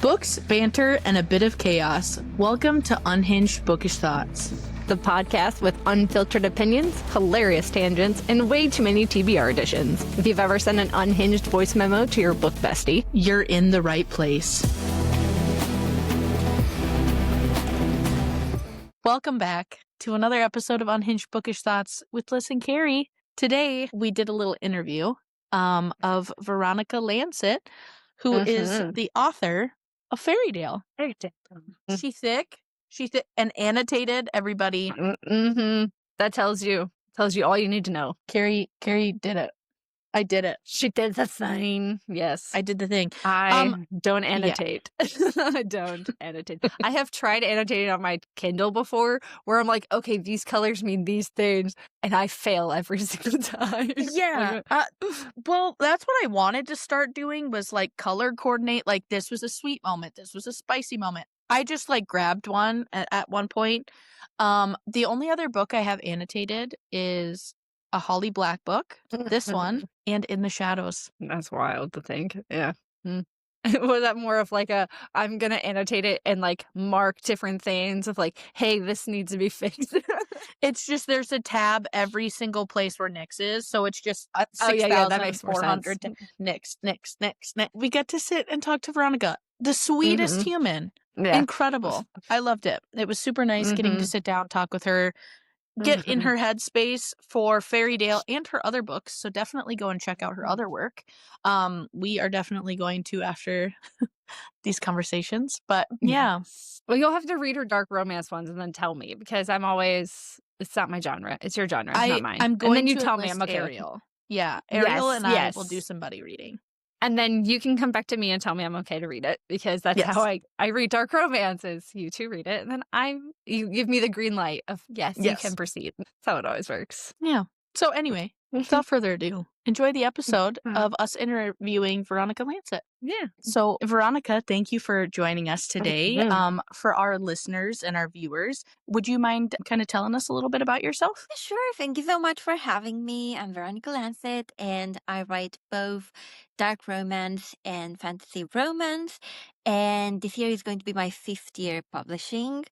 Books, banter, and a bit of chaos. Welcome to Unhinged Bookish Thoughts, the podcast with unfiltered opinions, hilarious tangents, and way too many TBR editions. If you've ever sent an unhinged voice memo to your book bestie, you're in the right place. Welcome back to another episode of Unhinged Bookish Thoughts with Liz and Carrie. Today, we did a little interview of Veronica Lancet, who is the author of Fairydale. She's thick. She's and annotated, everybody. That tells you all you need to know. Carrie did it. I did it. She did the thing. Yes. I did the thing. I don't annotate. Yeah. I don't annotate. I have tried annotating on my Kindle before where I'm like, okay, these colors mean these things. And I fail every single time. Yeah. Well, that's what I wanted to start doing was like color coordinate. Like this was a sweet moment. This was a spicy moment. I just like grabbed one at one point. The only other book I have annotated is a Holly Black book, this one, and In the Shadows. That's wild to think. Yeah. Was that more of like I'm going to annotate it and like mark different things of like, hey, this needs to be fixed? It's just there's a tab every single place where Nyx is. So it's just 6,400. Nyx. We get to sit and talk to Veronica, the sweetest human. Yeah. Incredible. I loved it. It was super nice getting to sit down, talk with her, get in her headspace for Fairydale and her other books. So definitely go and check out her other work. We are definitely going to after these conversations. But yeah. Well, you'll have to read her dark romance ones and then tell me because it's not my genre. It's your genre. It's not mine. I'm going and then you to tell me I'm okay. Ariel. Yeah. Ariel and I will do some buddy reading. And then you can come back to me and tell me I'm okay to read it because that's how I read dark romances. You two read it, and then you give me the green light of yes, you can proceed. That's how it always works. Yeah. So anyway, without further ado, enjoy the episode of us interviewing Veronica Lancet. Yeah. So Veronica, thank you for joining us today. For our listeners and our viewers, would you mind kind of telling us a little bit about yourself? Sure. Thank you so much for having me. I'm Veronica Lancet, and I write both dark romance and fantasy romance. And this year is going to be my 5th year publishing.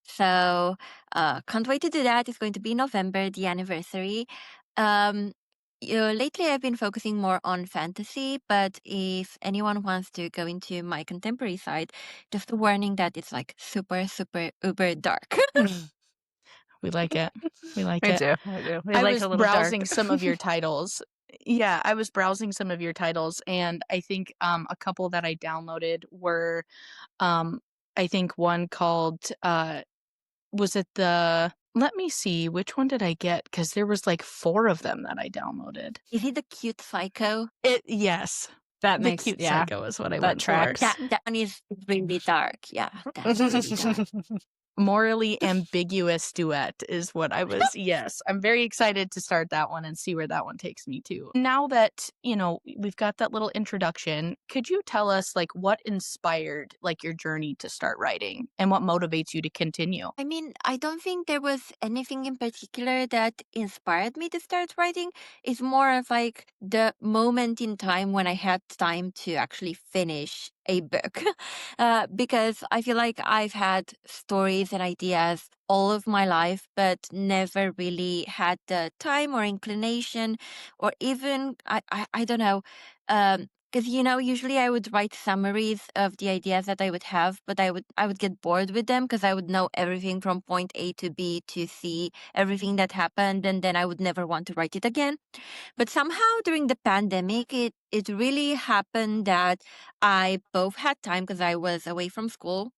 So can't wait to do that. It's going to be November, the anniversary. Lately, I've been focusing more on fantasy, but if anyone wants to go into my contemporary side, just a warning that it's like super, super, uber dark. We like it. We like Me it. too. I do. I was browsing some of your titles. Yeah, I was browsing some of your titles, and I think a couple that I downloaded were, I think one called, was it the... Let me see, which one did I get? Because there was like 4 of them that I downloaded. Is it the Cute Psycho? Yes. The Cute Psycho is what I went for. That one is really dark. Yeah, that's really dark. Morally ambiguous duet is what I was. Yes, I'm very excited to start that one and see where that one takes me to. Now that, we've got that little introduction, could you tell us like what inspired like your journey to start writing and what motivates you to continue? I mean, I don't think there was anything in particular that inspired me to start writing. It's more of like the moment in time when I had time to actually finish a book because I feel like I've had stories and ideas all of my life, but never really had the time or inclination or even, I don't know, because usually I would write summaries of the ideas that I would have, but I would get bored with them because I would know everything from point A to B to C, everything that happened, and then I would never want to write it again. But somehow during the pandemic, it really happened that I both had time because I was away from school.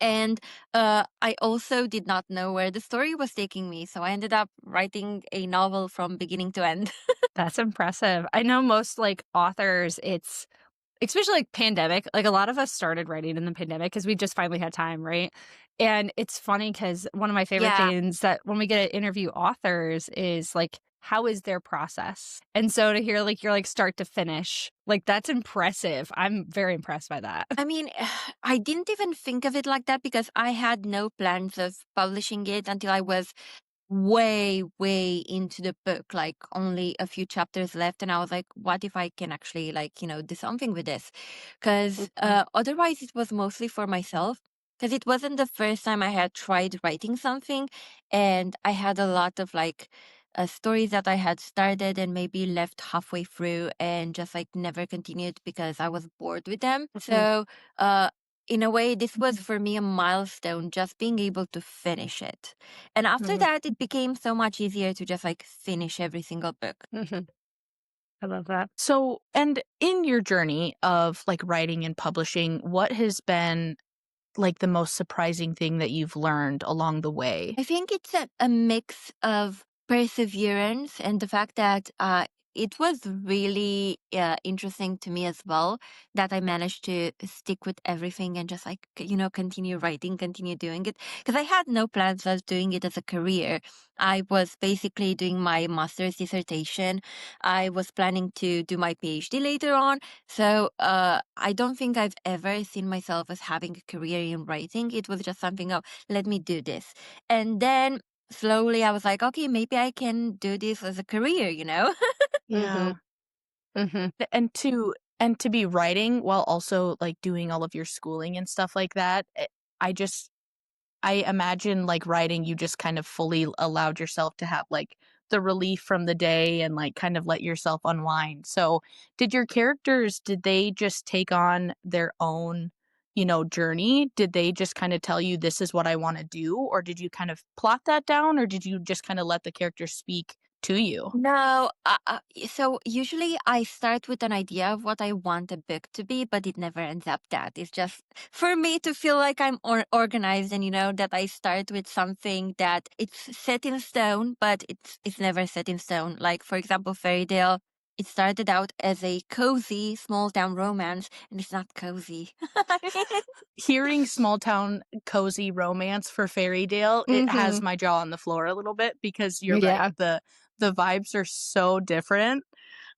And I also did not know where the story was taking me. So I ended up writing a novel from beginning to end. That's impressive. I know most like authors, it's especially like pandemic, like a lot of us started writing in the pandemic because we just finally had time, right? And it's funny because one of my favorite things that when we get to interview authors is like, how is their process? And so to hear like you're like start to finish, like that's impressive. I'm very impressed by that. I mean, I didn't even think of it like that because I had no plans of publishing it until I was way, way into the book, like only a few chapters left. And I was like, what if I can actually do something with this? Because otherwise it was mostly for myself. Because it wasn't the first time I had tried writing something. And I had a lot of stories that I had started and maybe left halfway through and just never continued because I was bored with them. So, in a way, this was for me a milestone, just being able to finish it. And after that, it became so much easier to just finish every single book. I love that. So, and in your journey of writing and publishing, what has been the most surprising thing that you've learned along the way? I think it's a mix of perseverance and the fact that it was really interesting to me as well that I managed to stick with everything and just continue writing, continue doing it. Because I had no plans of doing it as a career. I was basically doing my master's dissertation. I was planning to do my PhD later on. So I don't think I've ever seen myself as having a career in writing. It was just something of, let me do this. And then slowly I was like, okay, maybe I can do this as a career, Yeah. And to be writing while also doing all of your schooling and stuff like that, I just I imagine writing, you just kind of fully allowed yourself to have the relief from the day and kind of let yourself unwind. So did your characters, did they just take on their own, journey? Did they just kind of tell you this is what I want to do? Or did you kind of plot that down? Or did you just kind of let the characters speak to you? No, so usually I start with an idea of what I want a book to be, but it never ends up that. It's just for me to feel like I'm organized and that I start with something that it's set in stone, but it's never set in stone. Like for example, Fairydale, it started out as a cozy small town romance, and it's not cozy. Hearing small town cozy romance for Fairydale, it has my jaw on the floor a little bit because you're right. The vibes are so different.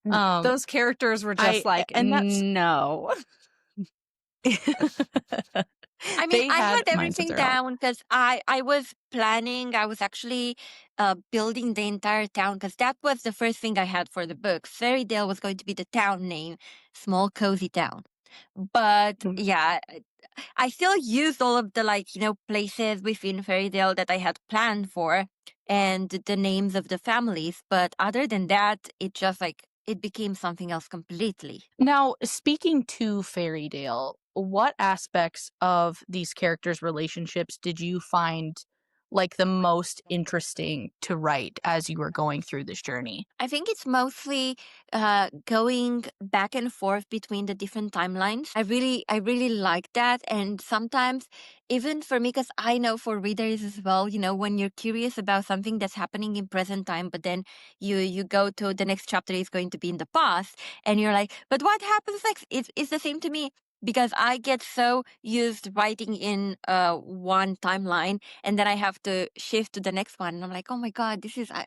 Those characters were just and that's no. I mean, they I had had minds of everything their own. down because I was planning. I was actually building the entire town because that was the first thing I had for the book. Fairydale was going to be the town name, small cozy town. But yeah, I still used all of the places within Fairydale that I had planned for and the names of the families. But other than that, it just it became something else completely. Now, speaking to Fairydale, what aspects of these characters' relationships did you find the most interesting to write as you were going through this journey? I think it's mostly going back and forth between the different timelines. I really like that, and sometimes even for me, because I know for readers as well, when you're curious about something that's happening in present time, but then you go to the next chapter is going to be in the past, and you're like, but what happens next? It's the same to me. Because I get so used writing in one timeline and then I have to shift to the next one. And I'm like, oh my God,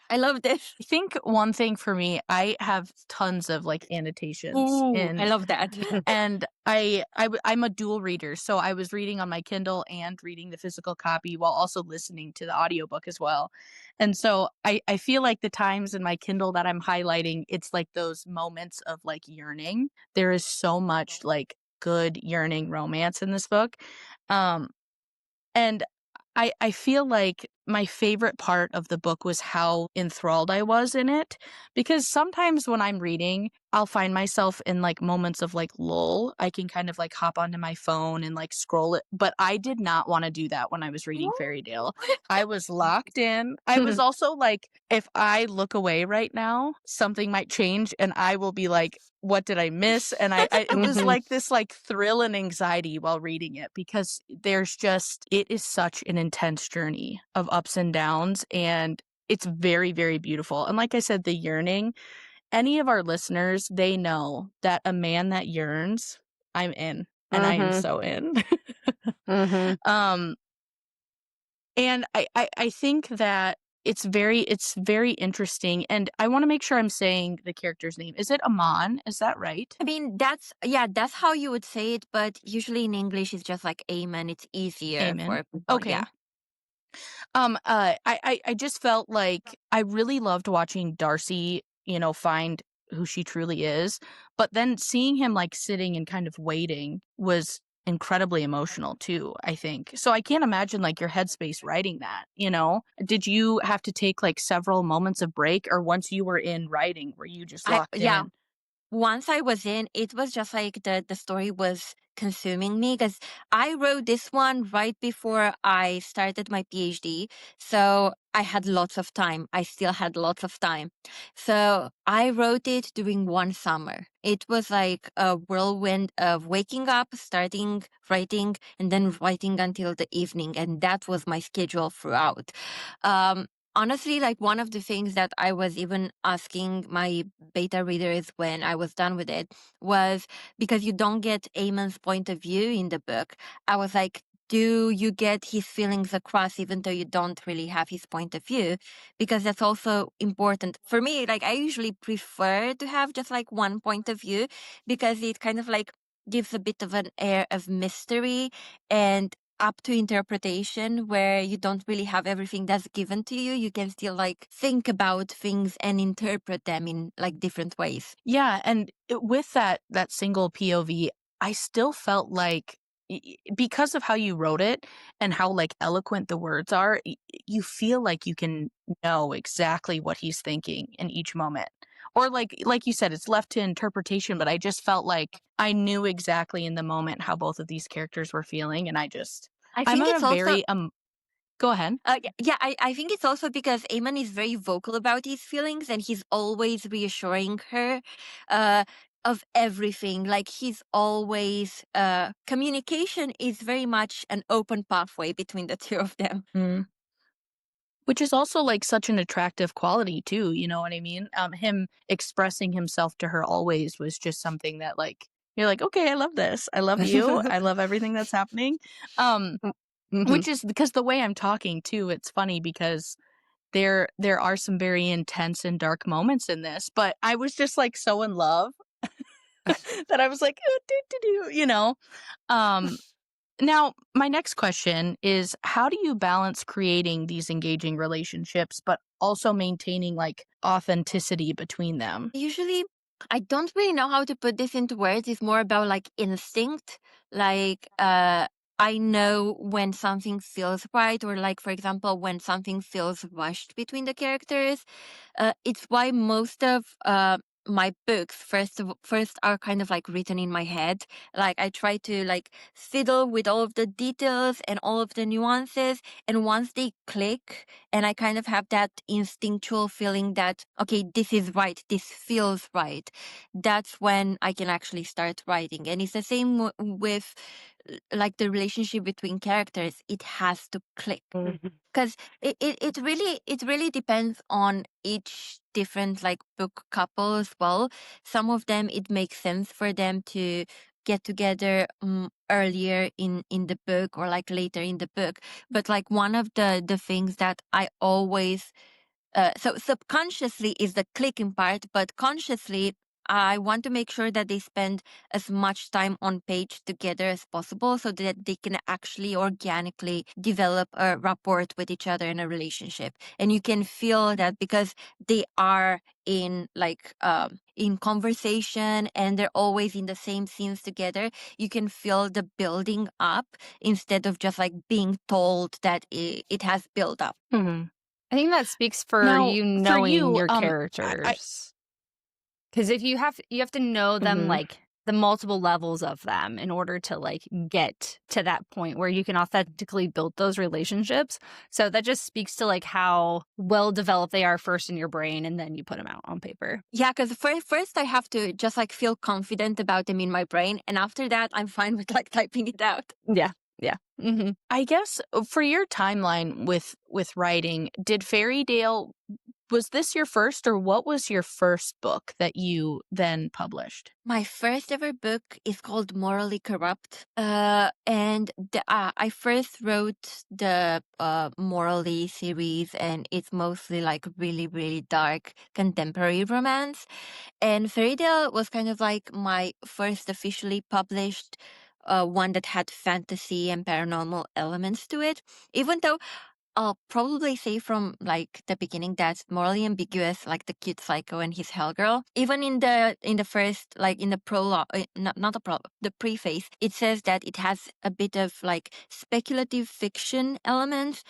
I love this. I think one thing for me, I have tons of annotations. Ooh, I love that. And I'm a dual reader. So I was reading on my Kindle and reading the physical copy while also listening to the audiobook as well. And so I feel like the times in my Kindle that I'm highlighting, it's those moments of yearning. There is so much good yearning romance in this book. And I feel like my favorite part of the book was how enthralled I was in it, because sometimes when I'm reading, I'll find myself in moments of lull. I can kind of hop onto my phone and scroll it, but I did not want to do that when I was reading Fairydale. I was locked in. I was also if I look away right now, something might change and I will be what did I miss? And it was this thrill and anxiety while reading it, because it is such an intense journey of ups and downs, and it's very, very beautiful. And like I said, the yearning, any of our listeners, they know that a man that yearns, I'm in, and I am so in. And I think that it's very interesting, and I want to make sure I'm saying the character's name. Is it Aman? Is that right? I mean, that's how you would say it, but usually in English it's just Amen. It's easier Amen. for people. Okay. Yeah. I just felt like I really loved watching Darcy, find who she truly is, but then seeing him like sitting and kind of waiting was incredibly emotional too, I think. So I can't imagine like your headspace writing that. Did you have to take like several moments of break, or once you were in writing, were you just locked Yeah, in? once I was in, it was just like the story was consuming me because I wrote this one right before I started my PhD. So I had lots of time. I still had lots of time. So I wrote it during one summer. It was like a whirlwind of waking up, starting writing, and then writing until the evening. And that was my schedule throughout. Um, Honestly, like one of the things that I was even asking my beta readers when I was done with it was because you don't get Eamon's point of view in the book. I was like, do you get his feelings across even though you don't really have his point of view? Because that's also important. For me, like I usually prefer to have just like one point of view because it kind of like gives a bit of an air of mystery and up to interpretation where you don't really have everything that's given to you. You can still like think about things and interpret them in like different ways. Yeah, and with that single POV, I still felt like because of how you wrote it and how like eloquent the words are, you feel like you can know exactly what he's thinking in each moment. Or like you said, it's left to interpretation, but I just felt like I knew exactly in the moment how both of these characters were feeling, and I I'm think a it's also very go ahead. I think it's also because Eamon is very vocal about his feelings and he's always reassuring her uh, of everything. Like he's always, communication is very much an open pathway between the two of them. Mm. Which is also, like, such an attractive quality too, you know what I mean? Him expressing himself to her always was just something that, like, you're like, "Okay, I love this. I love you. I love everything that's happening." Um, Mhm. which is because the way I'm talking too, it's funny because there are some very intense and dark moments in this, but I was just, like, so in love that I was like, "Ooh, do, do, do," you know? Um Now, my next question is, how do you balance creating these engaging relationships, but also maintaining like authenticity between them? Usually, I don't really know how to put this into words. It's more about like instinct. Like, I know when something feels right, or like, for example, when something feels rushed between the characters. It's why most of my books first are kind of like written in my head. Like I try to like fiddle with all of the details and all of the nuances, and once they click, and I kind of have that instinctual feeling that okay, this is right, this feels right. That's when I can actually start writing, and it's the same with like the relationship between characters. It has to click because it really depends on each different like book couple as well. Some of them it makes sense for them to get together earlier in the book or like later in the book, but like one of the things that I always so subconsciously is the clicking part, but consciously I want to make sure that they spend as much time on page together as possible so that they can actually organically develop a rapport with each other in a relationship. And you can feel that because they are in like in conversation and they're always in the same scenes together, you can feel the building up instead of just like being told that it has built up. Mhm. I think that speaks for Now, you for knowing you, your I characters. Because if you have to know them, mhm. like, the multiple levels of them in order to, like, get to that point where you can authentically build those relationships. So that just speaks to, like, how well developed they are first in your brain, and then you put them out on paper. Yeah, because first I have to just like feel confident about them in my brain, and after that I'm fine with like typing it out. Yeah, yeah. Mhm. I guess for your timeline with writing, did Fairydale, was this your first, or what was your first book that you then published? My first ever book is called Morally Corrupt, and I first wrote the Morally series, and it's mostly like really really dark contemporary romance. And Fairydale was kind of like my first officially published one that had fantasy and paranormal elements to it. Even though I'll probably say from like the beginning that's morally ambiguous, like the cute psycho and his hell girl. Even in the first, like in the prologue, not the prologue, the preface, it says that it has a bit of like speculative fiction elements.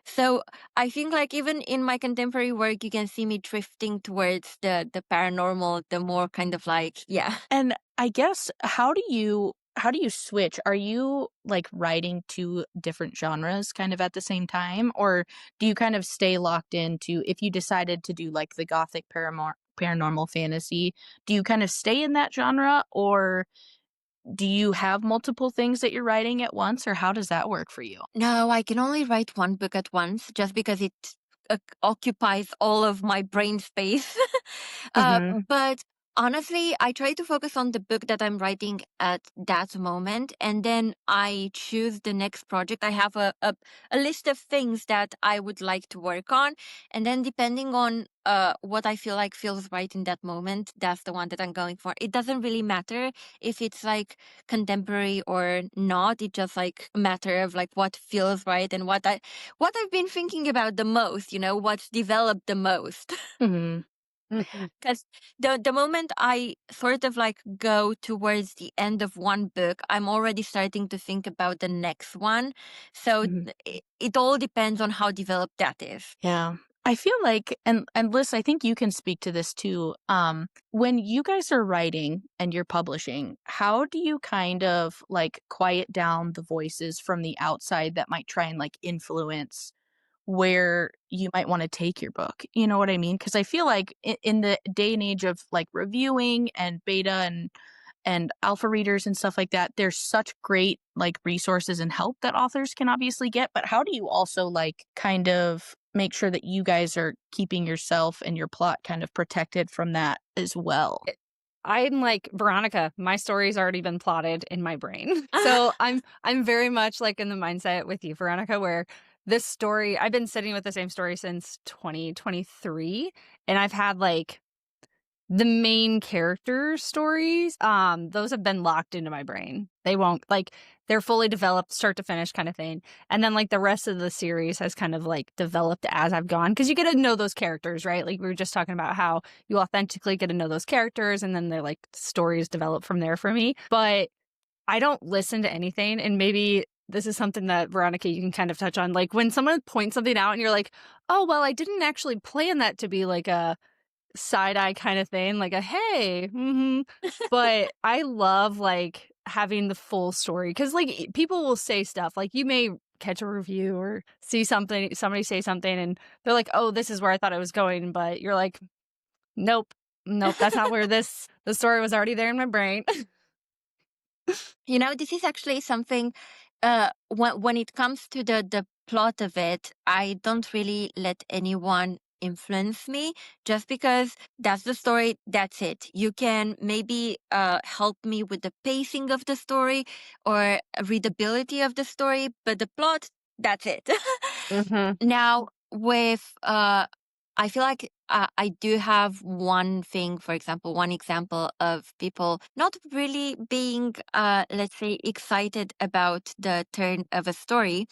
So I think like even in my contemporary work, you can see me drifting towards the paranormal, the more kind of like, yeah. And I guess how do you switch? Are you like writing two different genres kind of at the same time, or do you kind of stay locked into, if you decided to do like the gothic paranormal fantasy, do you kind of stay in that genre, or do you have multiple things that you're writing at once, or how does that work for you? No, I can only write one book at once just because it occupies all of my brain space. Mhm. But honestly, I try to focus on the book that I'm writing at that moment, and then I choose the next project. I have a list of things that I would like to work on, and then depending on what I feel like feels right in that moment, that's the one that I'm going for. It doesn't really matter if it's like contemporary or not. It's just like a matter of like what feels right and what I've been thinking about the most, what's developed the most. Mhm. Mhm. Because the moment I sort of like go towards the end of one book, I'm already starting to think about the next one. So Mhm. it all depends on how developed that is. Yeah. I feel like, and Liz, I think you can speak to this too. When you guys are writing and you're publishing, how do you kind of like quiet down the voices from the outside that might try and like influence where you might want to take your book? You know what I mean? Because I feel like in the day and age of like reviewing and beta and alpha readers and stuff like that, there's such great like resources and help that authors can obviously get. But how do you also like kind of make sure that you guys are keeping yourself and your plot kind of protected from that as well? I'm like Veronica. My story's already been plotted in my brain. So I'm very much like in the mindset with you, Veronica, where this story, I've been sitting with the same story since 2023, and I've had like the main character stories, those have been locked into my brain. They won't like, they're fully developed start to finish kind of thing. And then like the rest of the series has kind of like developed as I've gone, because you get to know those characters, right? Like we were just talking about how you authentically get to know those characters, and then they're like stories develop from there for me. But I don't listen to anything, and maybe this is something that Veronica you can kind of touch on. Like when someone points something out and you're like, oh well, I didn't actually plan that to be like a side eye kind of thing, like a hey, but I love like having the full story, because like people will say stuff like, you may catch a review or see something, somebody say something, and they're like, oh, this is where I thought it was going, but you're like, nope, that's not where the story was already there in my brain. This is actually something, when it comes to the plot of it, I don't really let anyone influence me, just because that's the story, that's it. You can maybe help me with the pacing of the story or readability of the story, but the plot, that's it. Now, with I feel like I do have one thing, for example, one example of people not really being, let's say, excited about the turn of a story.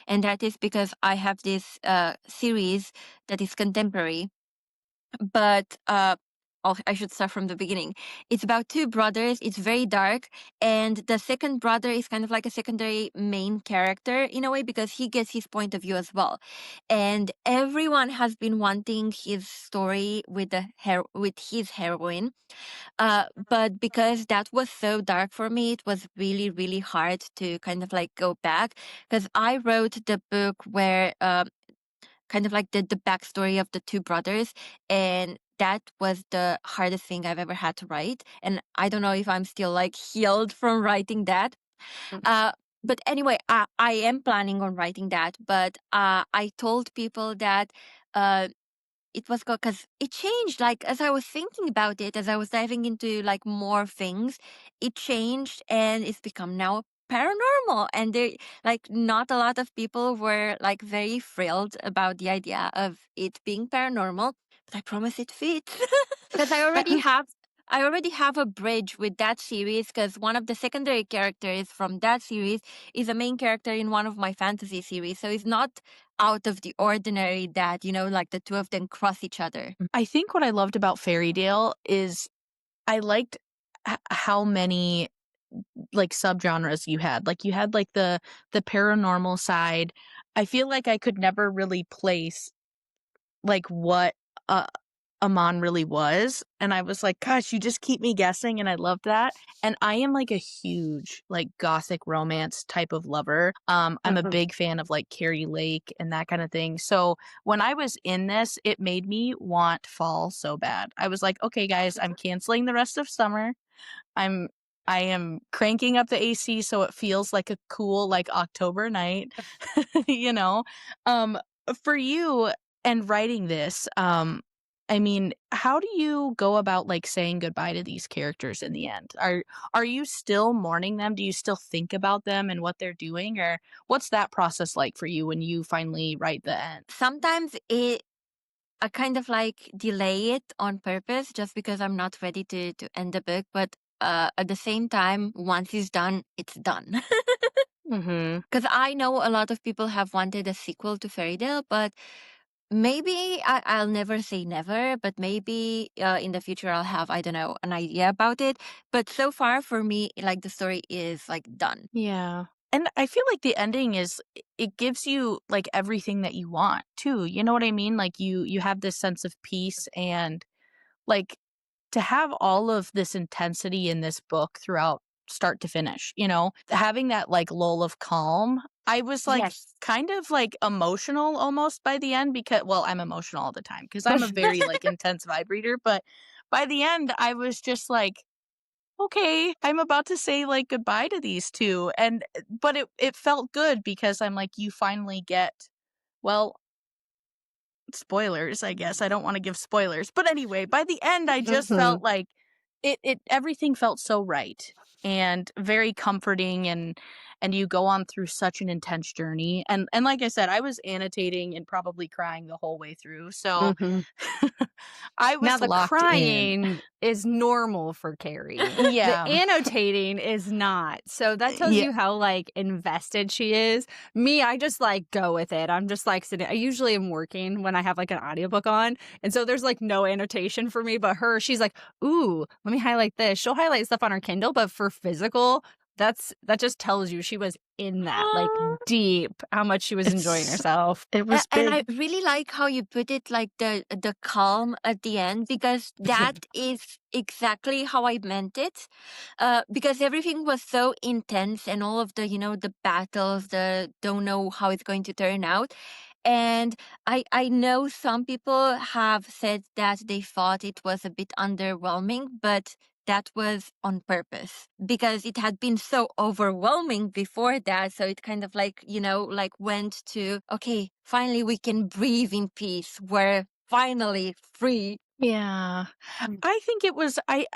And that is because I have this series that is contemporary, but I should start from the beginning. It's about two brothers. It's very dark, and the second brother is kind of like a secondary main character in a way, because he gets his point of view as well. And everyone has been wanting his story with with his heroine. But because that was so dark for me, it was really, really hard to kind of like go back, because I wrote the book where kind of like the backstory of the two brothers, and that was the hardest thing I've ever had to write. And I don't know if I'm still like healed from writing that. Uh, but anyway, I am planning on writing that. But I told people that it was good because it changed. Like as I was thinking about it, as I was diving into like more things, it changed and it's become now paranormal. And there, like, not a lot of people were like very thrilled about the idea of it being paranormal. But I promise it fits because I already have I already have a bridge with that series because one of the secondary characters from that series is a main character in one of my fantasy series. So it's not out of the ordinary that, like the two of them cross each other. I think what I loved about Fairydale is I liked how many like subgenres you had. Like you had like the paranormal side. I feel like I could never really place like what Amon really was, and I was like, gosh, you just keep me guessing, and I love that. And I am like a huge like gothic romance type of lover. I'm a big fan of like Carrie Lake and that kind of thing. So when I was in this, it made me want fall so bad. I was like, okay, guys, I'm canceling the rest of summer. I am cranking up the AC so it feels like a cool like October night. you know. Um for you and writing this, I mean, how do you go about like saying goodbye to these characters in the end? Are you still mourning them? Do you still think about them and what they're doing, or what's that process like for you when you finally write the end? Sometimes I kind of like delay it on purpose just because I'm not ready to end the book. But at the same time, once it's done, it's done. Because I know a lot of people have wanted a sequel to Fairydale, but maybe I'll never say never, but maybe in the future I'll have, I don't know, an idea about it. But so far for me, like the story is like done. Yeah. And I feel like the ending is it gives you like everything that you want too. You know what I mean? Like you have this sense of peace, and like to have all of this intensity in this book throughout start to finish, having that like lull of calm. I was like Yes. kind of like emotional almost by the end because, well, I'm emotional all the time because I'm a very like intense vibe reader. But by the end, I was just like, okay, I'm about to say like goodbye to these two. But it felt good because I'm like, you finally get, well, spoilers, I guess. I don't want to give spoilers. But anyway, by the end I just felt like it everything felt so right and very comforting, and you go on through such an intense journey. And like I said, I was annotating and probably crying the whole way through. So I Now, was the locked in. crying is normal for Carrie. The Yeah. annotating is not. So that tells Yeah. you how like invested she is. Me, I just like go with it. I'm just like sitting. I usually am working when I have like an audiobook on. And so there's like no annotation for me, but her, she's like, ooh, let me highlight this. She'll highlight stuff on her Kindle, but for physical, that just tells you she was in that like deep, how much she was enjoying herself. It was And big. I really like how you put it, like the calm at the end, because that is exactly how I meant it. Because everything was so intense, and all of the the battles, the don't know how it's going to turn out. And I know some people have said that they thought it was a bit underwhelming, but that was on purpose because it had been so overwhelming before that. So it kind of like, like went to, okay, finally we can breathe in peace. We're finally free. Yeah. I think it was I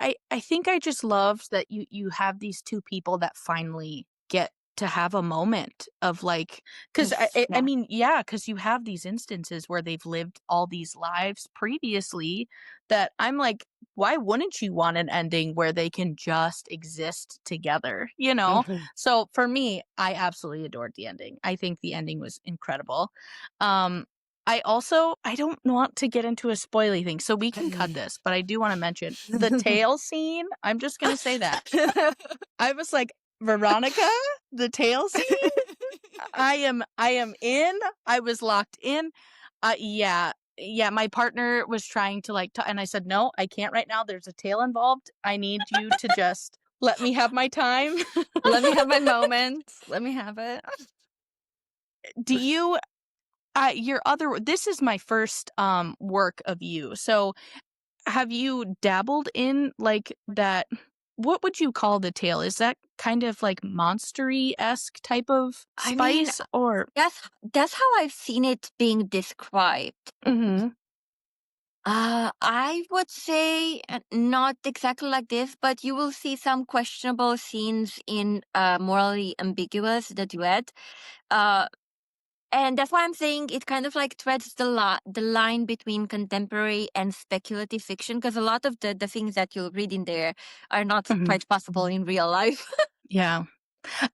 think I just loved that you have these two people that finally get to have a moment of like, cuz I Yeah. mean, yeah, cuz you have these instances where they've lived all these lives previously that I'm like, why wouldn't you want an ending where they can just exist together, you know? So for me, I absolutely adored the ending. I think the ending was incredible. Um I don't want to get into a spoily thing, so we can cut this, but I do want to mention the tail scene. I'm just going to say that. I was like, Veronica, the tail scene? I am in. I was locked in. Yeah. Yeah, my partner was trying to like and I said, "No, I can't right now. There's a tail involved. I need you to just let me have my time." Let me have my moment. Let me have it. Do you this is my first work of you. So have you dabbled in like that? What would you call the tale? Is that kind of like monstery-esque type of I mean, spice or? that's how I've seen it being described. Mhm. I would say not exactly like this, but you will see some questionable scenes in Morally Ambiguous, the duet. Uh, And that's why I'm saying it kind of like treads the line between contemporary and speculative fiction, because a lot of the things that you'll read in there are not quite possible in real life. Yeah.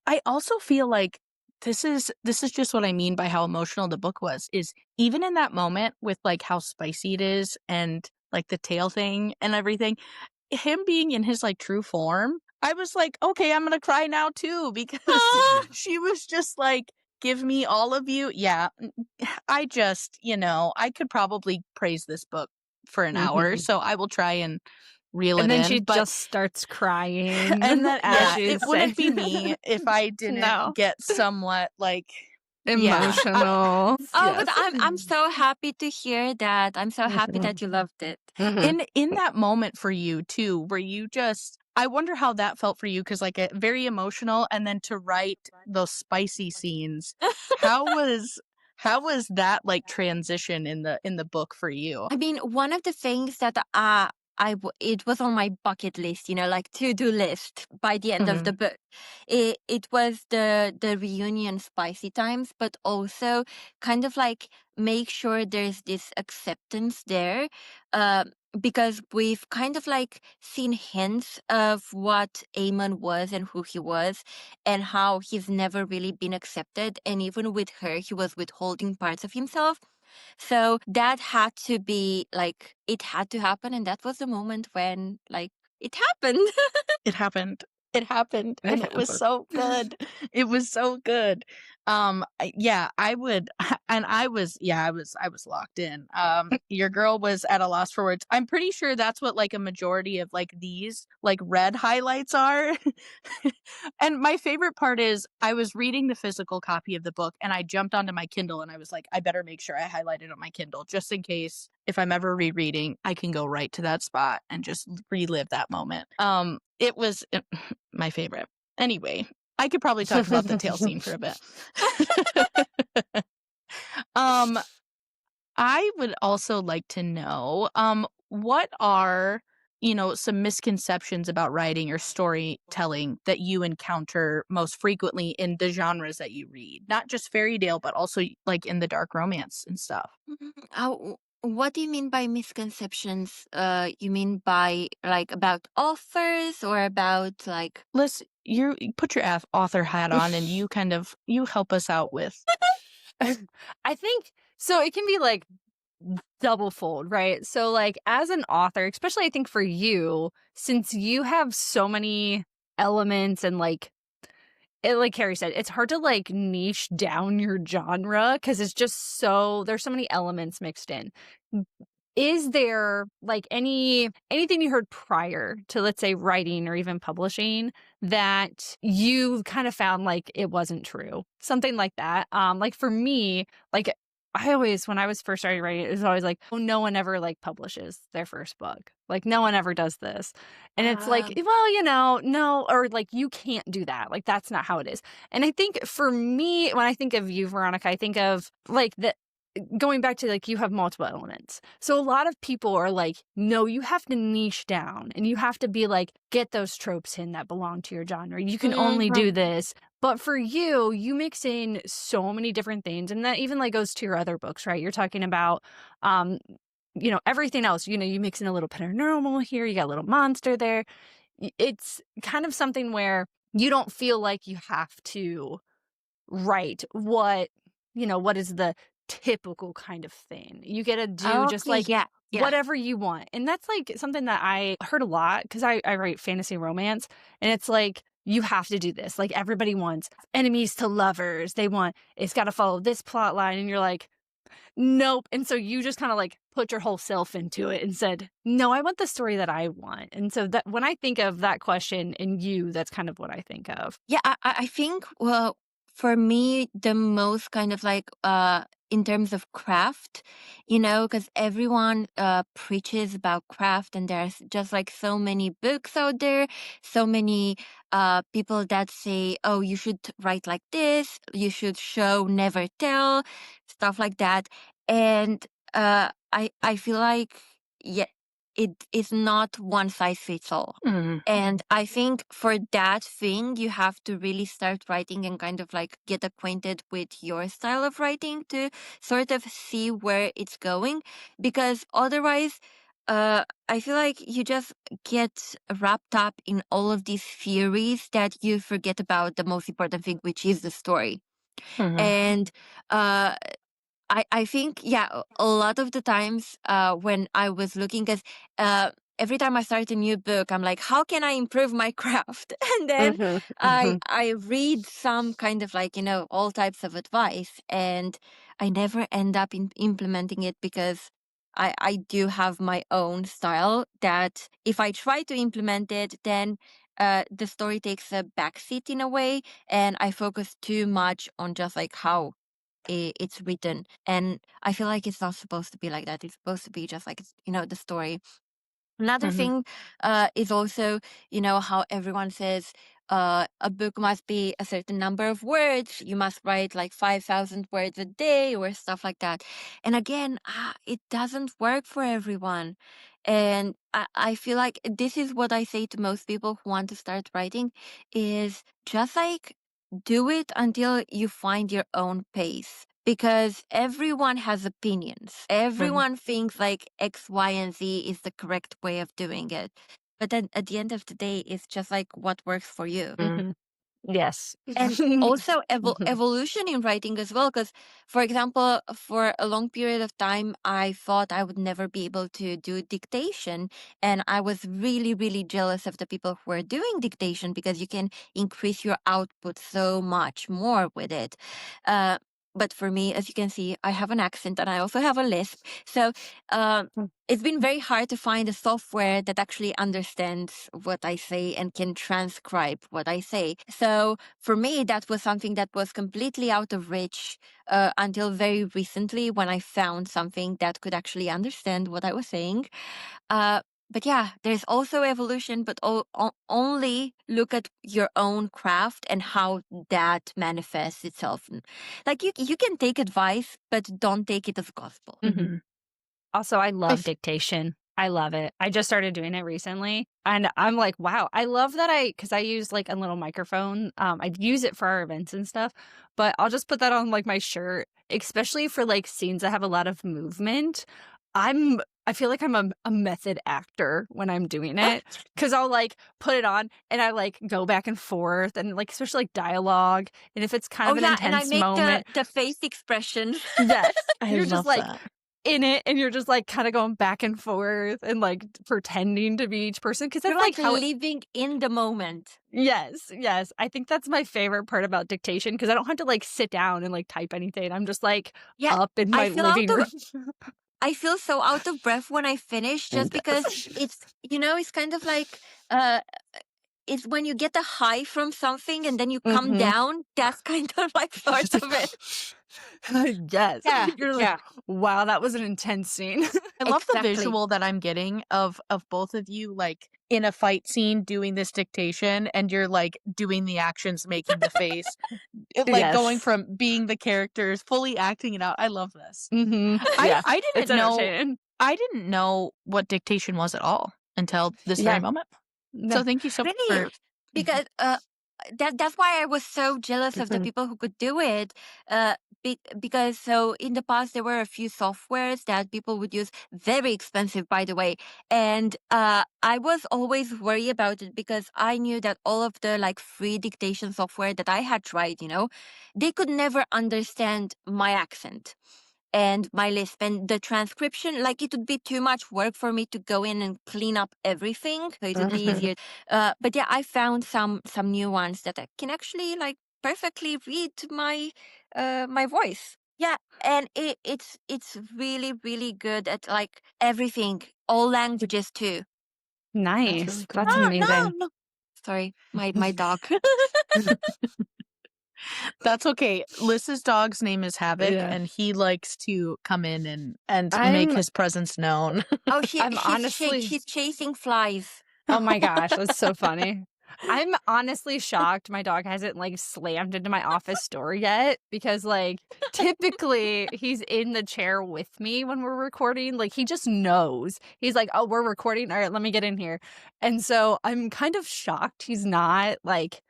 I also feel like this is just what I mean by how emotional the book was, is even in that moment with like how spicy it is and like the tail thing and everything, him being in his like true form, I was like, okay, I'm gonna cry now too, because she was just like, give me all of you. Yeah. I just, I could probably praise this book for an hour, so I will try and reel And it then in. she But just starts crying. and then as she's it wouldn't be saying. me if I didn't No. get somewhat like Emotional. Oh, but I'm so happy to hear that. I'm so happy that you loved it. In that moment for you too, where you just, I wonder how that felt for you, because like a very emotional, and then to write those spicy scenes, how was that like transition in the book for you? I mean, one of the things that it was on my bucket list, like to-do list by the end of the book. It was the reunion spicy times, but also kind of like make sure there's this acceptance there. Because we've kind of like seen hints of what Eamon was and who he was, and how he's never really been accepted. And even with her, he was withholding parts of himself. So that had to be like, it had to happen. And that was the moment when like it happened. It happened. It happened, and it was so good. It was so good. I would, and I was locked in. Your girl was at a loss for words. I'm pretty sure that's what like a majority of like these like red highlights are. And my favorite part is I was reading the physical copy of the book, and I jumped onto my Kindle, and I was like, I better make sure I highlight it on my Kindle, just in case if I'm ever rereading, I can go right to that spot and just relive that moment. It was my favorite. Anyway, I could probably talk about the tail scene for a bit. I would also like to know, what are, some misconceptions about writing or storytelling that you encounter most frequently in the genres that you read? Not just Fairydale, but also like in the dark romance and stuff. What do you mean by misconceptions? You mean by like about authors or about like? Liz, you put your author hat on, and you help us out with. I think so. It can be like double fold, right? So like as an author, especially I think for you, since you have so many elements and like Carrie said, it's hard to like niche down your genre because it's just there's so many elements mixed in. Is there like anything you heard prior to, let's say, writing or even publishing that you kind of found like it wasn't true? Something like that. Like for me, like I always, when I was first starting writing, it was always like, oh, no one ever like publishes their first book. Like no one ever does this. And it's like, well, no, or like you can't do that. Like that's not how it is. And I think for me, when I think of you, Veronica, I think of like going back to like you have multiple elements. So a lot of people are like, no, you have to niche down and you have to be like, get those tropes in that belong to your genre. You can only do this. But for you, you mix in so many different things. And that even like goes to your other books, right? You're talking about, everything else, you mix in a little paranormal here. You got a little monster there. It's kind of something where you don't feel like you have to write what is the typical kind of thing. You get to do just like whatever you want. And that's like something that I heard a lot because I write fantasy romance, and it's like you have to do this. Like everybody wants enemies to lovers. It's got to follow this plot line, and you're like, nope. And so you just kind of like put your whole self into it and said, no, I want the story that I want. And so that when I think of that question in you, that's kind of what I think of. Yeah, I think, well, for me, the most kind of like, in terms of craft, because everyone preaches about craft, and there's just like so many books out there, so many people that say, oh, you should write like this, you should show, never tell, stuff like that. And I feel like, yeah, it is not one size fits all. And I think for that thing, you have to really start writing and kind of like get acquainted with your style of writing to sort of see where it's going. Because otherwise, I feel like you just get wrapped up in all of these theories that you forget about the most important thing, which is the story. And I think, yeah, a lot of the times when I was looking, because every time I start a new book, I'm like, how can I improve my craft? And then I read some kind of like, all types of advice, and I never end up implementing it because I do have my own style that if I try to implement it, then the story takes a backseat in a way, and I focus too much on just like how it's written. And I feel like it's not supposed to be like that. It's supposed to be just like, the story. Another thing is also, how everyone says a book must be a certain number of words. You must write like 5,000 words a day or stuff like that. And again, it doesn't work for everyone. And I feel like this is what I say to most people who want to start writing is just like do it until you find your own pace. Because everyone has opinions. Everyone thinks like X, Y, and Z is the correct way of doing it. But then at the end of the day, it's just like what works for you. Yes. And also evolution in writing as well. Because, for example, for a long period of time, I thought I would never be able to do dictation. And I was really, really jealous of the people who were doing dictation because you can increase your output so much more with it. But for me, as you can see, I have an accent and I also have a lisp. So it's been very hard to find a software that actually understands what I say and can transcribe what I say. So for me, that was something that was completely out of reach until very recently when I found something that could actually understand what I was saying. But yeah, there's also evolution, but only look at your own craft and how that manifests itself. Like you can take advice, but don't take it as gospel. Also, I love dictation. I love it. I just started doing it recently, and I'm like, wow, I love that because I use like a little microphone. I use it for our events and stuff, but I'll just put that on like my shirt, especially for like scenes that have a lot of movement. I feel like I'm a method actor when I'm doing it because I'll like put it on and I like go back and forth and like especially like dialogue, and if it's kind of an intense and I make moment, the face expression. yes, I just love like that. in it and you're just like kind of going back and forth and like pretending to be each person because that's You're like how living in the moment. yes I think that's my favorite part about dictation because I don't have to like sit down and like type anything. I'm just like up in my living room. I feel so out of breath when I finish just because it's it's kind of like it's when you get a high from something and then you come down. That's kind of like part of it. Yes. Yeah. You're like, wow, that was an intense scene. I love the visual that I'm getting of both of you like in a fight scene doing this dictation and you're like doing the actions, making the face, like going from being the characters, fully acting it out. I love this. I didn't know what dictation was at all until this very moment. So thank you so much for because that's why I was so jealous of the people who could do it. Because so in the past there were a few softwares that people would use, very expensive by the way, and I was always worried about it because I knew that all of the like free dictation software that I had tried, they could never understand my accent and my lisp and the transcription. Like it would be too much work for me to go in and clean up everything, so it would be easier. But yeah, I found some new ones that I can actually like perfectly read my my voice. Yeah, and it's really really good at like everything, all languages too. Nice. That's amazing. No. Sorry, my dog. That's okay. Liz's dog's name is Havoc, and he likes to come in and make his presence known. Oh, she's chasing flies. Oh my gosh, that's so funny. I'm honestly shocked my dog hasn't like slammed into my office door yet because like typically he's in the chair with me when we're recording. Like he just knows. He's like, "Oh, we're recording. All right, let me get in here." And so I'm kind of shocked he's not like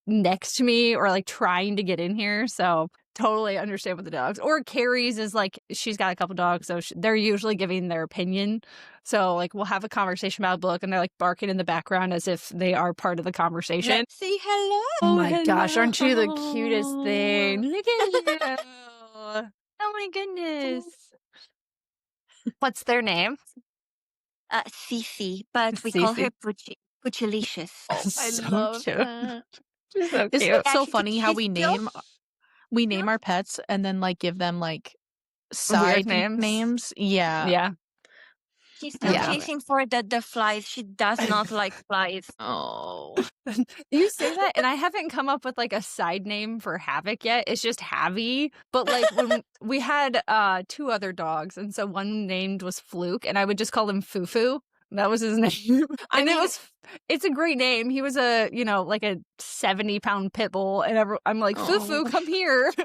next to me or like trying to get in here. So totally understand with the dogs. Or Carrie's is like she's got a couple dogs, so they're usually giving their opinion. So like we'll have a conversation about a book, and they're like barking in the background as if they are part of the conversation. Let's say hello. Oh my gosh, aren't you the cutest thing? Look at you. Oh my goodness. What's their name? Cece, but we call her Cece. Puchilicious. I So love cute. that. She's so Isn't cute. it so She's funny how we still name our pets and then like give them like Weird side names. names? Yeah. Yeah. she's still Yeah. chasing for the flies. She does not like flies. Oh. You say that, and I haven't come up with like a side name for Havoc yet. It's just Havy. But like when we had 2 other dogs, and so one named was Fluke, and I would just call him Fufu. That was his name. And it's a great name. He was like a 70-pound pit bull, and I'm like, Fufu, come here. I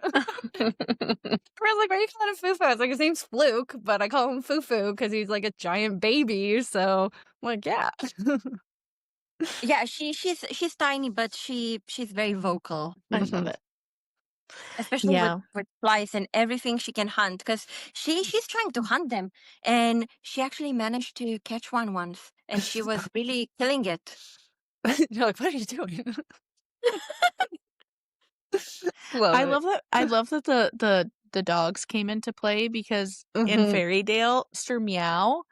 was like, why are you calling him Fufu? I was like, his name's Fluke, but I call him Fufu because he's like a giant baby. So I'm like, yeah. Yeah, she's tiny, but she's very vocal. I love it. Especially Yeah. with flies and everything she can hunt, because she's trying to hunt them, and she actually managed to catch one once, and she was really killing it. You're like, what are you doing? I love that the dogs came into play because in Fairydale, Mr. Meow.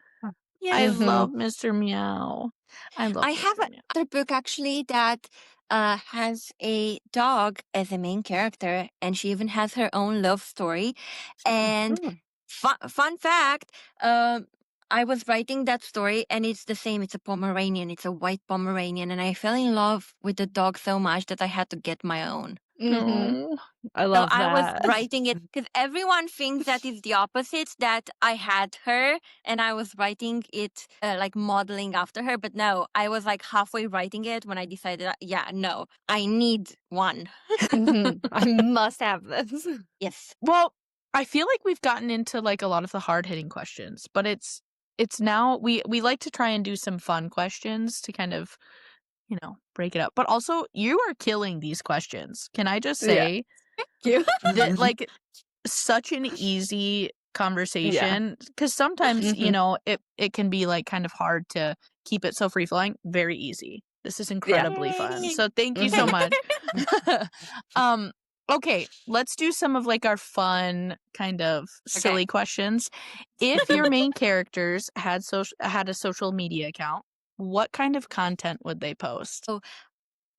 Yeah. I love Mr. Meow. I have another book actually that has a dog as a main character, and she even has her own love story. And fun fact, I was writing that story, and it's the same. It's a Pomeranian. It's a white Pomeranian, and I fell in love with the dog so much that I had to get my own. Oh. I love So I was that. writing it because everyone thinks that is the opposite, that I had her and I was writing it like modeling after her. But no, I was like halfway writing it when I decided, yeah, no, I need one. I must have this. Yes. Well, I feel like we've gotten into like a lot of the hard-hitting questions, but it's now we like to try and do some fun questions to kind of, break it up. But also, you are killing these questions. Can I just say that like such an easy conversation, because sometimes it can be like kind of hard to keep it so free-flowing. Very easy. This is incredibly fun. So thank you so much. Okay, let's do some of like our fun kind of silly questions. If your main characters had a social media account, what kind of content would they post? So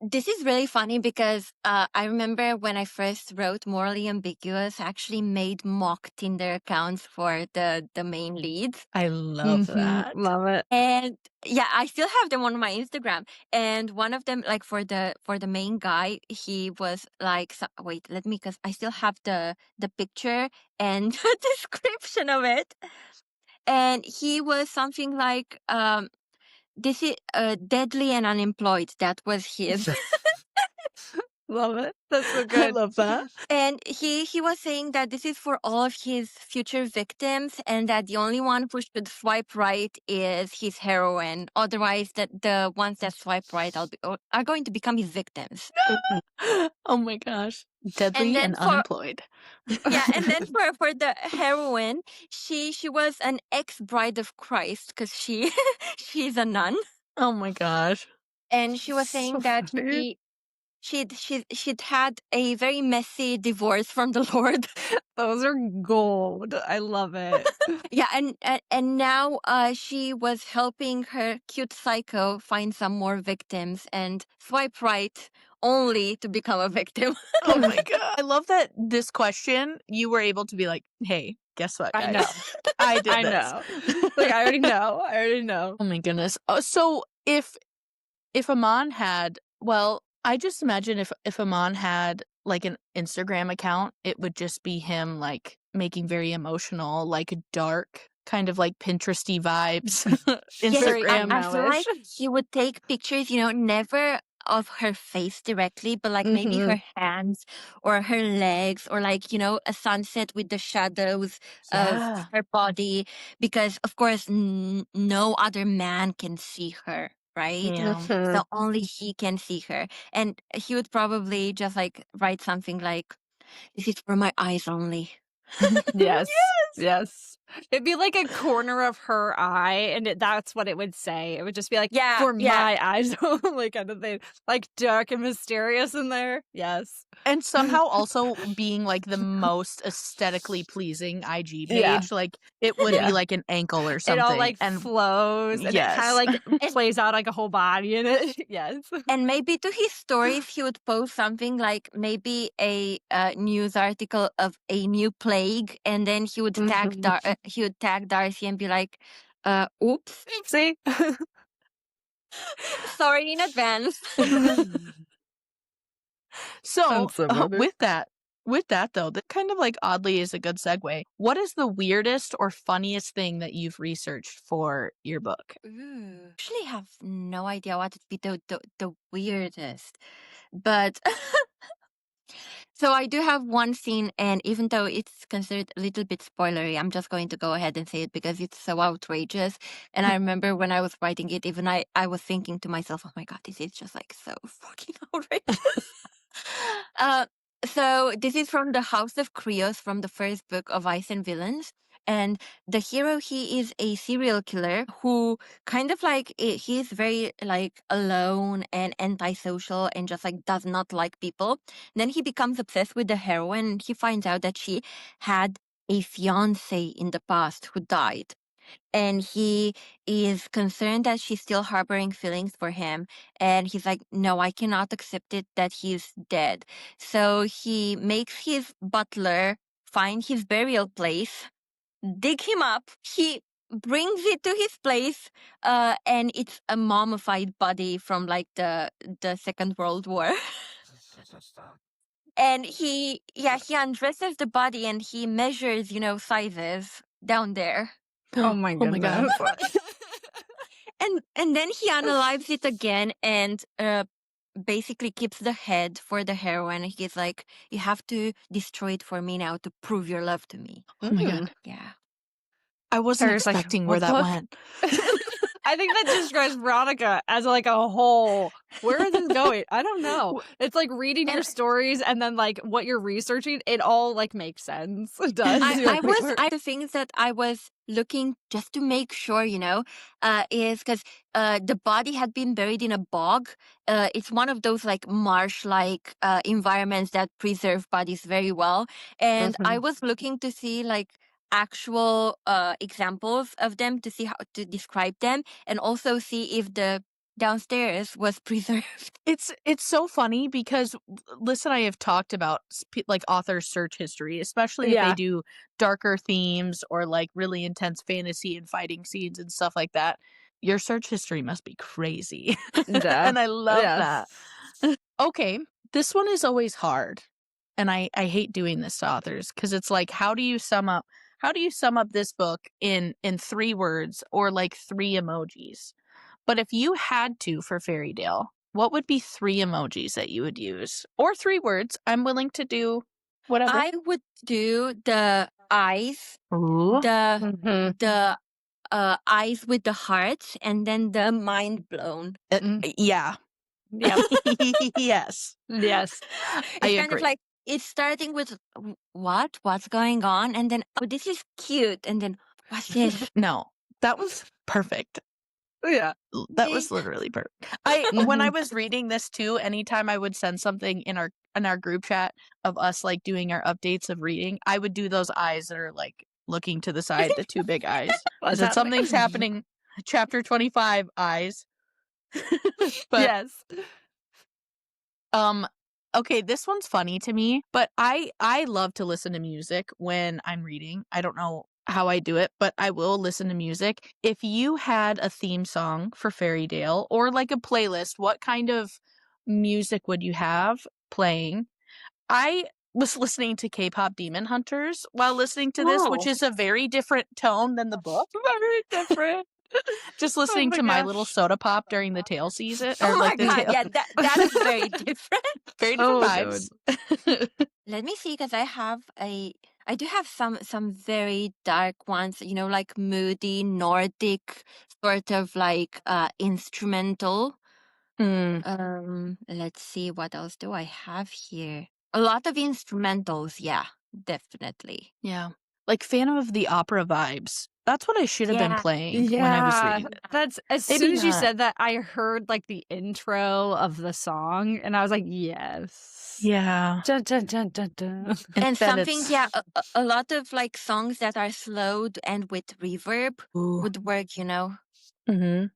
this is really funny because I remember when I first wrote Morally Ambiguous, I actually made mock Tinder accounts for the main leads. I love that. Love it. And yeah, I still have them on my Instagram. And one of them, like for the main guy, he was like, wait, let me, because I still have the picture and the description of it. And he was something like, this is deadly and unemployed. That was his. Love it. That's so I good. love that. And he was saying that this is for all of his future victims, and that the only one who should swipe right is his heroine. Otherwise, the ones that swipe right are going to become his victims. Oh my gosh. Deadly and unemployed. Yeah, and then for the heroine, she was an ex-bride of Christ because she's a nun. Oh my gosh. And she was saying that she'd had a very messy divorce from the Lord. Those are gold. I love it. Yeah, and now she was helping her cute psycho find some more victims and swipe right only to become a victim. Oh my god. I love that this question you were able to be like, hey, guess what, guys? I know. I did I this. know. Like I already know. Oh my goodness. So if Aman had, well, I just imagine if Aman had like an Instagram account, it would just be him like making very emotional, like dark, kind of like Pinteresty vibes. Instagram. I feel like he would take pictures, never of her face directly, but like maybe her hands or her legs, or like, a sunset with the shadows of her body, because of course no other man can see her, right? So only he can see her. And he would probably just like write something like, "This is for my eyes only." Yes. It'd be like a corner of her eye, and that's what it would say. It would just be like, Yeah, "For yeah. my eyes only," kind of thing. Like dark and mysterious in there. Yes. And somehow also being like the most aesthetically pleasing IG page. Like it would be like an ankle or something. It all like and flows, and it kind of like plays out like a whole body in it. Yes. And maybe to his stories, he would post something like maybe a news article of a new plague, and then he would tag Darcy and be like, "Oops, Oopsie." sorry in advance." So with that though, that kind of like oddly is a good segue. What is the weirdest or funniest thing that you've researched for your book? Actually have no idea what would be the weirdest, but so I do have one scene, and even though it's considered a little bit spoilery, I'm just going to go ahead and say it because it's so outrageous. And I remember when I was writing it, even I was thinking to myself, "Oh my god, this is just like so fucking outrageous." So this is from the House of Krios, from the first book of Ice and Villains. And the hero, he is a serial killer who kind of like, he's very like alone and antisocial and just like does not like people. Then he becomes obsessed with the heroine, and he finds out that she had a fiance in the past who died. And he is concerned that she's still harboring feelings for him. And he's like, "No, I cannot accept it that he's dead." So he makes his butler find his burial place, dig him up. He brings it to his place, and it's a mummified body from like the Second World War. And he undresses the body, and he measures, sizes down there. Oh my goodness. And then he unalives it again, and basically keeps the head for the heroine. He's like, "You have to destroy it for me now to prove your love to me." Oh my god. Yeah. I wasn't Sarah's like, expecting "What where that the went. I think that describes Veronica as like a whole. Where is this going? I don't know. It's like reading your stories and then like what you're researching. It all like makes sense. It does. The things that I was looking just to make sure, is because the body had been buried in a bog. It's one of those like marsh-like environments that preserve bodies very well. And I was looking to see like actual examples of them, to see how to describe them, and also see if the downstairs was preserved. It's so funny because Liz and I have talked about like authors' search history, especially if they do darker themes or like really intense fantasy and fighting scenes and stuff like that. Your search history must be crazy. And I love that. Okay, this one is always hard. And I hate doing this to authors because it's like, how do you sum up this book in 3 words or like 3 emojis? But if you had to for Fairydale, what would be 3 emojis that you would use? Or 3 words. I'm willing to do whatever. I would do the eyes, the eyes with the heart, and then the mind blown. Yeah. Yep. Yes. Yes. It's kind of like, it's starting with what's going on, and then, oh, this is cute, and then what's this? No, that was perfect. Yeah. That was literally perfect. When I was reading this too, anytime I would send something in our group chat of us like doing our updates of reading, I would do those eyes that are like looking to the side, the 2 big eyes. Is that something's happening? Chapter 25 eyes. But, yes. Okay, this one's funny to me, but I love to listen to music when I'm reading. I don't know how I do it, but I will listen to music. If you had a theme song for Fairydale or like a playlist, what kind of music would you have playing? I was listening to K-pop Demon Hunters while listening to this, which is a very different tone than the book. Very different. Just Oh listening my to My Little gosh. Soda Pop during the tail season, Oh or my like the god, tail. yeah, that is very different. Very different Oh, vibes. Let me see, because I do have some very dark ones, you know, like moody Nordic sort of like instrumental. Let's see, what else do I have here? A lot of instrumentals, yeah, definitely. Yeah. Like Phantom of the Opera vibes. That's what I should have been Yeah. playing when I was Yeah, reading it. that's as Maybe soon as you not. said that, I heard like the intro of the song, and I was like, yes. Yeah. Dun, dun, dun, dun, dun. And then something, it's yeah, a lot of like songs that are slowed and with reverb ooh. would work, you know, Mm-hmm.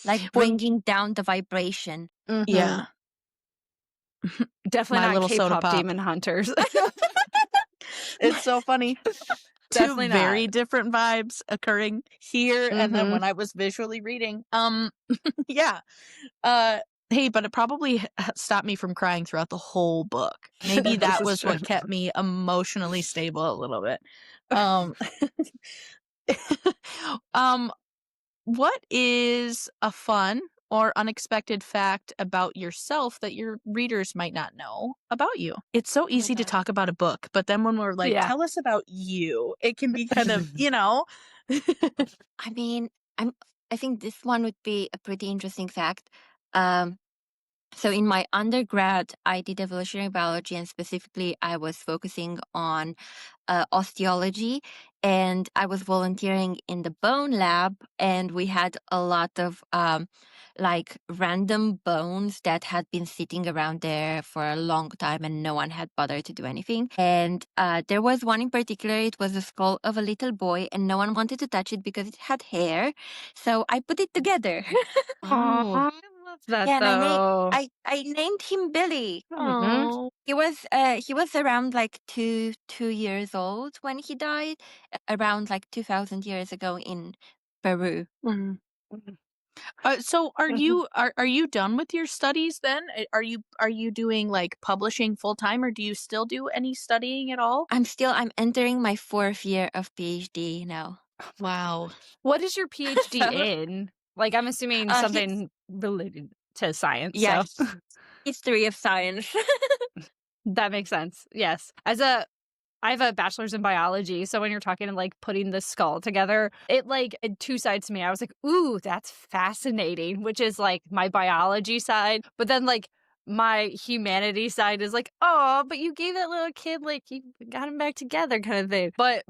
like When bringing down the vibration. yeah. Definitely My not Little Soda K-pop Pop. Demon Hunters. It's so funny. Two Definitely very not. different vibes occurring here and then when I was visually reading. Yeah. Hey, but it probably stopped me from crying throughout the whole book. Maybe This that is was true. what kept me emotionally stable a little bit. Um what is a fun or unexpected fact about yourself that your readers might not know about you? It's so easy to God. talk about a book, but then when we're like, Yeah. tell us about you, it can be kind of, you know. I mean, I think this one would be a pretty interesting fact. So in my undergrad, I did evolutionary biology, and specifically, I was focusing on osteology, and I was volunteering in the bone lab, and we had a lot of like random bones that had been sitting around there for a long time, and no one had bothered to do anything. And there was one in particular. It was the skull of a little boy, and no one wanted to touch it because it had hair. So I put it together. Oh. I love that Yeah, and though. I named him Billy. Oh. He was around like two years old when he died, around like 2,000 years ago in Peru. Mhm. So are you done with your studies then? Are you doing like publishing full time, or do you still do any studying at all? I'm entering my 4th year of PhD now. Wow. What is your PhD So, in? Like, I'm assuming his, something related to science. yeah, So history of science. that makes sense. Yes. I have a bachelor's in biology, so when you're talking and like putting the skull together, it like had two sides to me. I was like, ooh, that's fascinating, which is like my biology side. But then like my humanity side is like, oh, but you gave that little kid, like you got him back together kind of thing. But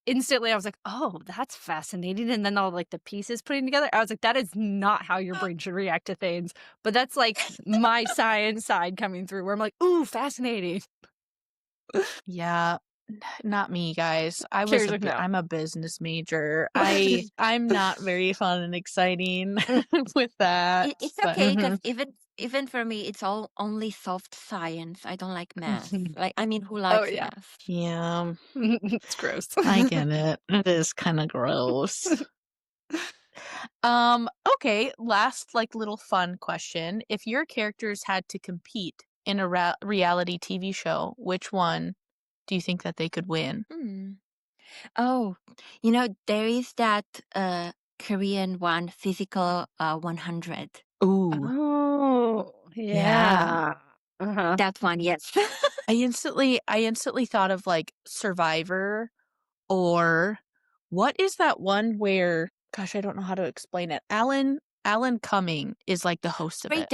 instantly I was like, oh, that's fascinating. And then all like the pieces putting together, I was like, that is not how your brain should react to things. But that's like my science side coming through where I'm like, ooh, fascinating. Yeah. Not me, guys. Carrie's like, no. I'm a business major. I'm not very fun and exciting with that. It's But okay, because even for me, it's all only soft science. I don't like math. Like, I mean, who likes yeah. math? yeah, It's gross. I get it. It is kind of gross. Okay, last like little fun question. If your characters had to compete in a reality TV show, which one do you think that they could win? Oh, you know, there is that Korean one, Physical 100. Ooh, Oh, yeah. yeah. Uh-huh. That one, yes. I instantly thought of like Survivor, or what is that one where, gosh, I don't know how to explain it. Alan Cumming is like the host of it.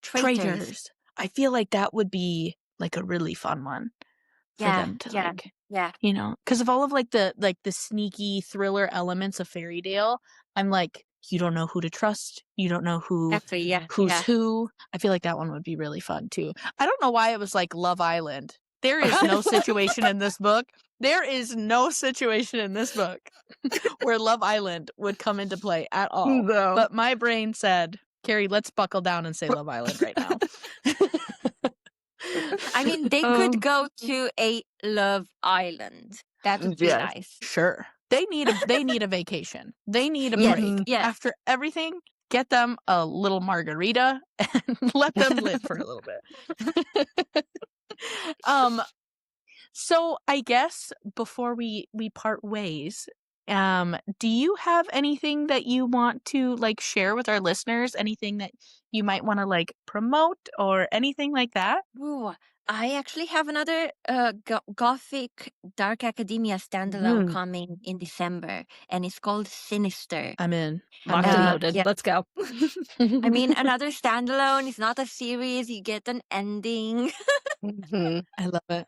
Traitors. I feel like that would be like a really fun one for them to like, Yeah. you know, because of all of like the sneaky thriller elements of Fairydale. I'm like, you don't know who to trust. You don't know Actually, yeah. who's Yeah. who. I feel like that one would be really fun too. I don't know why it was like Love Island. There is no situation in this book. There is no situation in this book where Love Island would come into play at all. No. But my brain said, Carrie, let's buckle down and say Love Island right now. I mean, they could go to a Love Island. That would be nice. Sure. They need a vacation. They need a Yes, break. yes. After everything, get them a little margarita and let them live for a little bit. So I guess before we part ways, Do you have anything that you want to like share with our listeners? Anything that you might want to like promote or anything like that? Ooh, I actually have another gothic dark academia standalone coming in December, and it's called Sinister. I'm in. Locked and loaded. Yeah. Let's go. I mean, another standalone. It's not a series. You get an ending. I love it.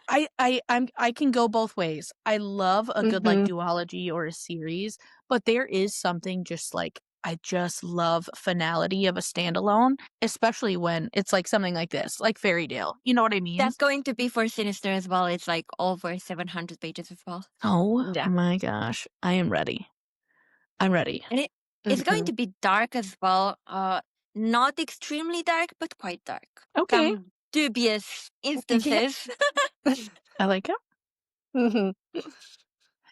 I can go both ways. I love a good like duology or a series, but there is something just like I just love finality of a standalone, especially when it's like something like this, like Fairydale. You know what I mean? That's going to be for Sinister as well. It's like over 700 pages as well. Oh Yeah. my gosh. I am ready. I'm ready. And it's going to be dark as well. Not extremely dark, but quite dark. Okay. Some dubious instances. I like it.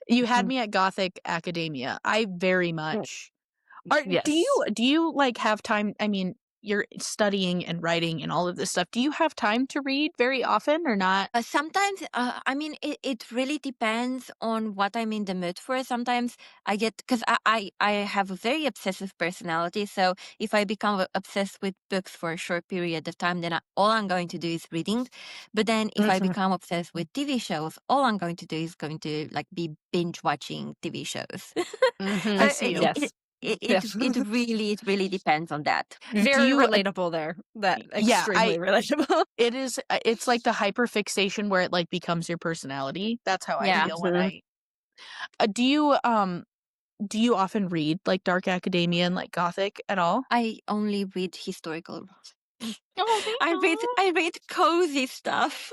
You had me at Gothic Academia. I very much. Yes. Do you like have time? I mean, you're studying and writing and all of this stuff. Do you have time to read very often or not? Sometimes, I mean, it really depends on what I'm in the mood for. Sometimes I get, because I have a very obsessive personality. So if I become obsessed with books for a short period of time, then all I'm going to do is reading. But then if I become obsessed with TV shows, all I'm going to do is going to like be binge watching TV shows. I see you. Yes. It really depends on that. Very relatable there. That extremely relatable. It is. It's like the hyperfixation where it like becomes your personality. That's how I feel when I. Do you often read like dark academia and like Gothic at all? I only read historical. Oh, I read cozy stuff.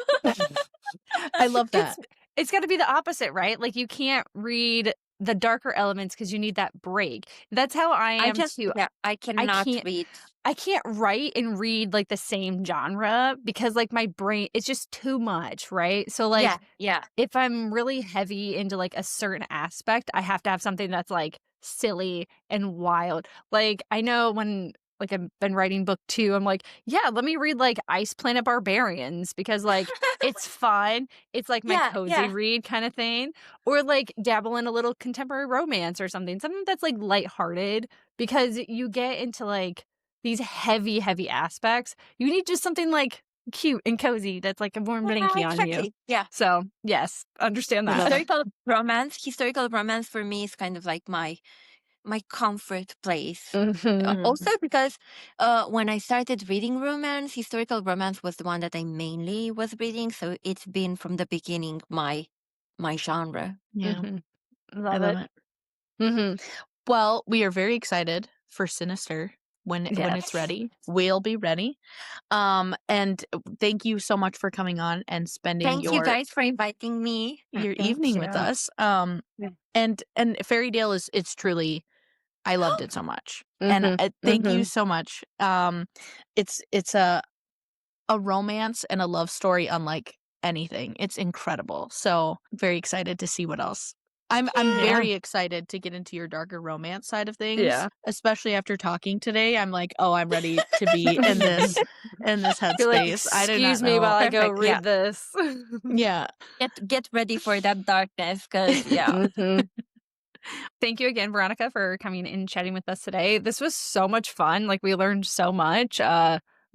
I love that. It's got to be the opposite, right? Like you can't read the darker elements because you need that break. That's how I am too. Yeah, I cannot read. I can't write and read like the same genre because like my brain, it's just too much, right? So like, yeah. If I'm really heavy into like a certain aspect, I have to have something that's like silly and wild. Like I know when like I've been writing book 2, I'm like, yeah, let me read like Ice Planet Barbarians because like it's fun. It's like my cozy read kind of thing. Or like dabble in a little contemporary romance or something that's like lighthearted because you get into like these heavy aspects. You need just something like cute and cozy that's like a warm blankie on you. Yeah. So yes, understand that. Historical romance for me is kind of like my comfort place. Also because when I started reading romance, historical romance was the one that I mainly was reading. So it's been from the beginning my genre. Yeah. I love it. Well, we are very excited for Sinister when it's ready. We'll be ready. And thank you so much for coming on and spending Thank you guys for inviting me. Your evening with us. And Fairydale it's truly, I loved it so much. And thank you so much. It's a romance and a love story unlike anything. It's incredible. So very excited to see what else. I'm very excited to get into your darker romance side of things. Yeah. Especially after talking today. I'm like, oh, I'm ready to be in this headspace. Like, excuse me while I go read this. Yeah. Get ready for that darkness because Thank you again, Veronica, for coming and chatting with us today. This was so much fun. Like we learned so much.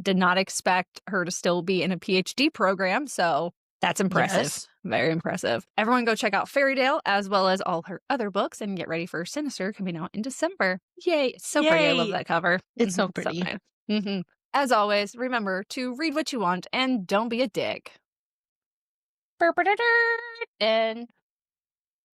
Did not expect her to still be in a PhD program. So that's impressive. Yes. Very impressive. Everyone go check out Fairydale as well as all her other books and get ready for Sinister coming out in December. Yay. It's so pretty. I love that cover. It's so pretty. So nice. As always, remember to read what you want and don't be a dick. And